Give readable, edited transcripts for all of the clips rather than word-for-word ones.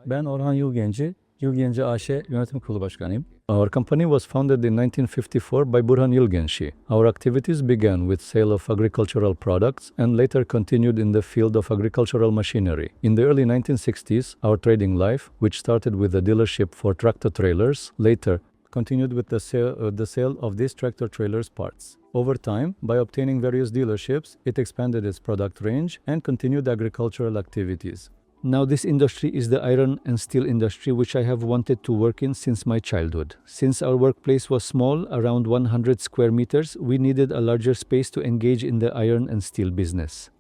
Ben Orhan Yılgenci, Yılgenci AŞ Yönetim Kurulu Başkanıyım. Our company was founded in 1954 by Orhan Yılgenci. Our activities began with sale of agricultural products and later continued in the field of agricultural machinery. In the early 1960s, our trading life, which started with a dealership for tractor trailers, later continued with the sale of these tractor trailers parts. Over time, by obtaining various dealerships, it expanded its product range and continued agricultural activities. Now this industry is the iron and steel industry which I have wanted to work in since my childhood. Since our workplace was small, around 100 square meters, we needed a larger space to engage in the iron and steel business.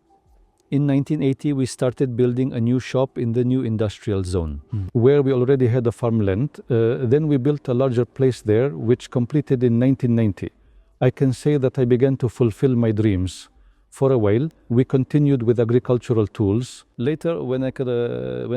In 1980, we started building a new shop in the new industrial zone, where we already had a farmland. Then we built a larger place there, which completed in 1990. I can say that I began to fulfill my dreams. For a while, we continued with agricultural tools. Later, when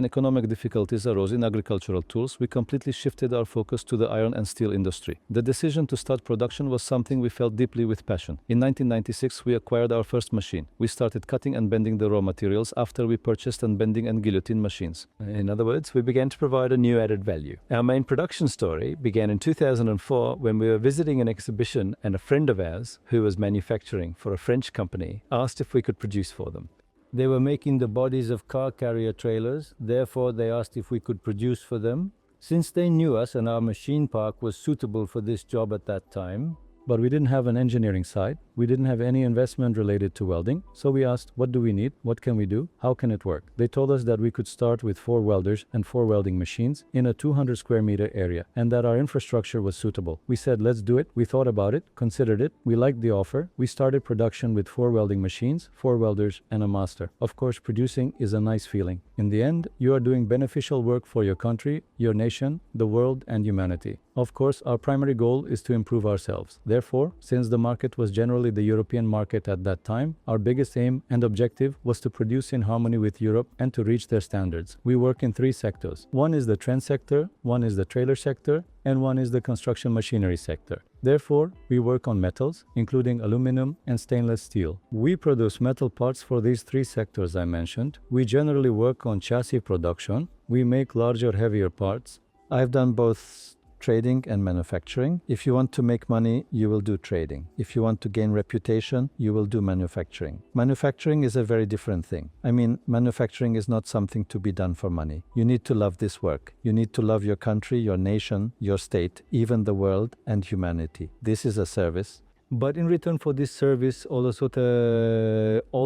economic difficulties arose in agricultural tools, we completely shifted our focus to the iron and steel industry. The decision to start production was something we felt deeply with passion. In 1996, we acquired our first machine. We started cutting and bending the raw materials after we purchased bending and guillotine machines. In other words, we began to provide a new added value. Our main production story began in 2004 when we were visiting an exhibition and a friend of ours, who was manufacturing for a French company, asked if we could produce for them. They were making the bodies of car carrier trailers, therefore they asked if we could produce for them. Since they knew us and our machine park was suitable for this job at that time, but we didn't have an engineering side, we didn't have any investment related to welding, so we asked, what do we need, what can we do, how can it work? They told us that we could start with 4 welders and 4 welding machines in a 200 square meter area, and that our infrastructure was suitable. We said, let's do it. We thought about it, considered it, we liked the offer. We started production with 4 welding machines, 4 welders, and a master. Of course, producing is a nice feeling. In the end, you are doing beneficial work for your country, your nation, the world, and humanity. Of course, our primary goal is to improve ourselves. Therefore, since the market was generally the European market at that time, our biggest aim and objective was to produce in harmony with Europe and to reach their standards. We work in 3 sectors. One is the trend sector, one is the trailer sector, and one is the construction machinery sector. Therefore, we work on metals, including aluminum and stainless steel. We produce metal parts for these 3 sectors I mentioned. We generally work on chassis production. We make larger, heavier parts. I've done both trading and manufacturing. If you want to make money, you will do trading. If you want to gain reputation, you will do manufacturing. Manufacturing is a very different thing. I mean, manufacturing is not something to be done for money. You need to love this work. You need to love your country, your nation, your state, even the world and humanity. This is a service. But in return for this service, all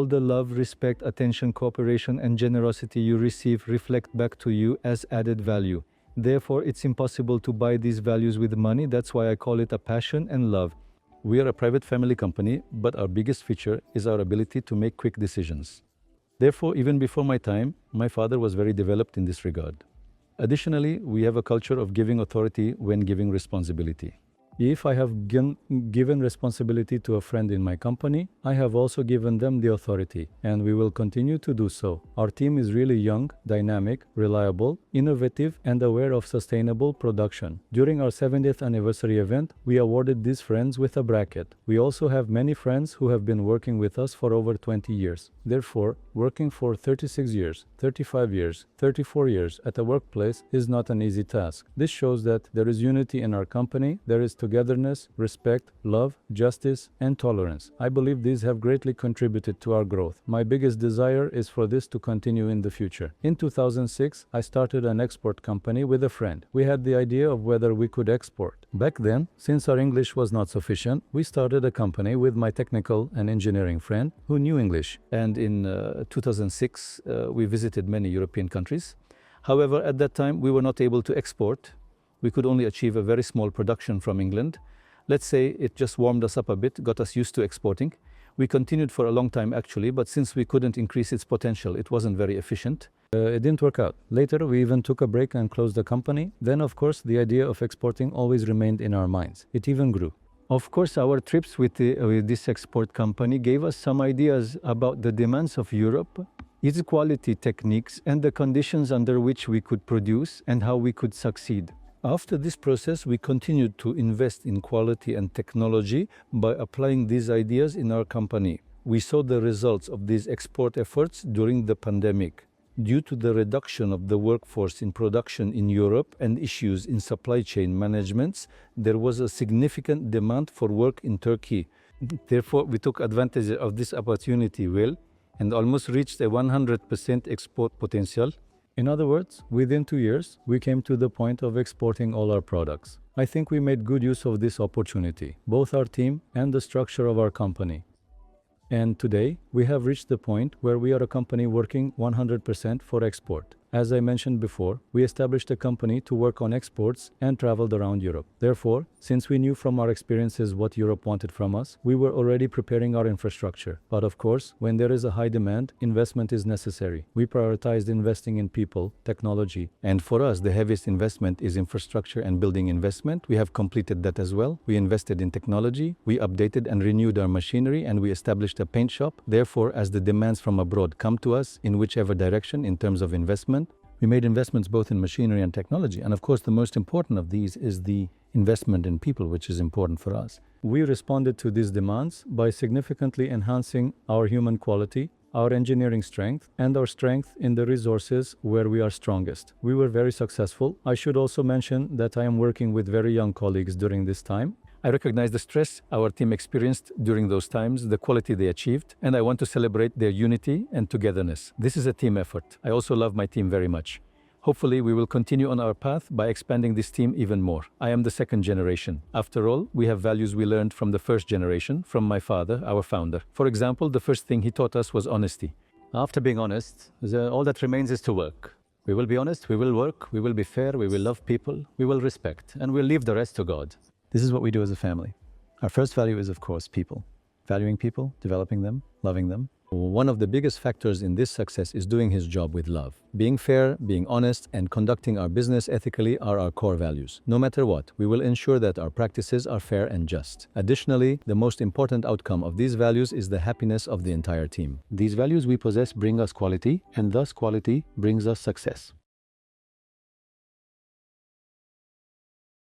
the love, respect, attention, cooperation, and generosity you receive reflect back to you as added value. Therefore, it's impossible to buy these values with money. That's why I call it a passion and love. We are a private family company, but our biggest feature is our ability to make quick decisions. Therefore, even before my time, my father was very developed in this regard. Additionally, we have a culture of giving authority when giving responsibility. If I have given responsibility to a friend in my company, I have also given them the authority, and we will continue to do so. Our team is really young, dynamic, reliable, innovative, and aware of sustainable production. During our 70th anniversary event, we awarded these friends with a bracket. We also have many friends who have been working with us for over 20 years. Therefore, working for 36 years, 35 years, 34 years at a workplace is not an easy task. This shows that there is unity in our company, there is togetherness, respect, love, justice, and tolerance. I believe these have greatly contributed to our growth. My biggest desire is for this to continue in the future. In 2006, I started an export company with a friend. We had the idea of whether we could export. Back then, since our English was not sufficient, we started a company with my technical and engineering friend who knew English. And in 2006, we visited many European countries. However, at that time, we were not able to export. We could only achieve a very small production from England. Let's say it just warmed us up a bit, got us used to exporting. We continued for a long time actually, but since we couldn't increase its potential, it wasn't very efficient. It didn't work out. Later, we even took a break and closed the company. Then, of course, the idea of exporting always remained in our minds. It even grew. Of course, our trips with this export company gave us some ideas about the demands of Europe, its quality techniques, and the conditions under which we could produce and how we could succeed. After this process, we continued to invest in quality and technology by applying these ideas in our company. We saw the results of these export efforts during the pandemic. Due to the reduction of the workforce in production in Europe and issues in supply chain management, there was a significant demand for work in Turkey. Therefore, we took advantage of this opportunity well and almost reached a 100% export potential. In other words, within 2 years, we came to the point of exporting all our products. I think we made good use of this opportunity, both our team and the structure of our company. And today, we have reached the point where we are a company working 100% for export. As I mentioned before, we established a company to work on exports and traveled around Europe. Therefore, since we knew from our experiences what Europe wanted from us, we were already preparing our infrastructure. But of course, when there is a high demand, investment is necessary. We prioritized investing in people, technology, and for us, the heaviest investment is infrastructure and building investment. We have completed that as well. We invested in technology, we updated and renewed our machinery, and we established a paint shop. Therefore, as the demands from abroad come to us in whichever direction in terms of investment, we made investments both in machinery and technology. And of course, the most important of these is the investment in people, which is important for us. We responded to these demands by significantly enhancing our human quality, our engineering strength, and our strength in the resources where we are strongest. We were very successful. I should also mention that I am working with very young colleagues during this time. I recognize the stress our team experienced during those times, the quality they achieved, and I want to celebrate their unity and togetherness. This is a team effort. I also love my team very much. Hopefully, we will continue on our path by expanding this team even more. I am the second generation. After all, we have values we learned from the first generation, from my father, our founder. For example, the first thing he taught us was honesty. After being honest, all that remains is to work. We will be honest, we will work, we will be fair, we will love people, we will respect, and we'll leave the rest to God. This is what we do as a family. Our first value is, of course, people. Valuing people, developing them, loving them. One of the biggest factors in this success is doing his job with love. Being fair, being honest, and conducting our business ethically are our core values. No matter what, we will ensure that our practices are fair and just. Additionally, the most important outcome of these values is the happiness of the entire team. These values we possess bring us quality, and thus quality brings us success.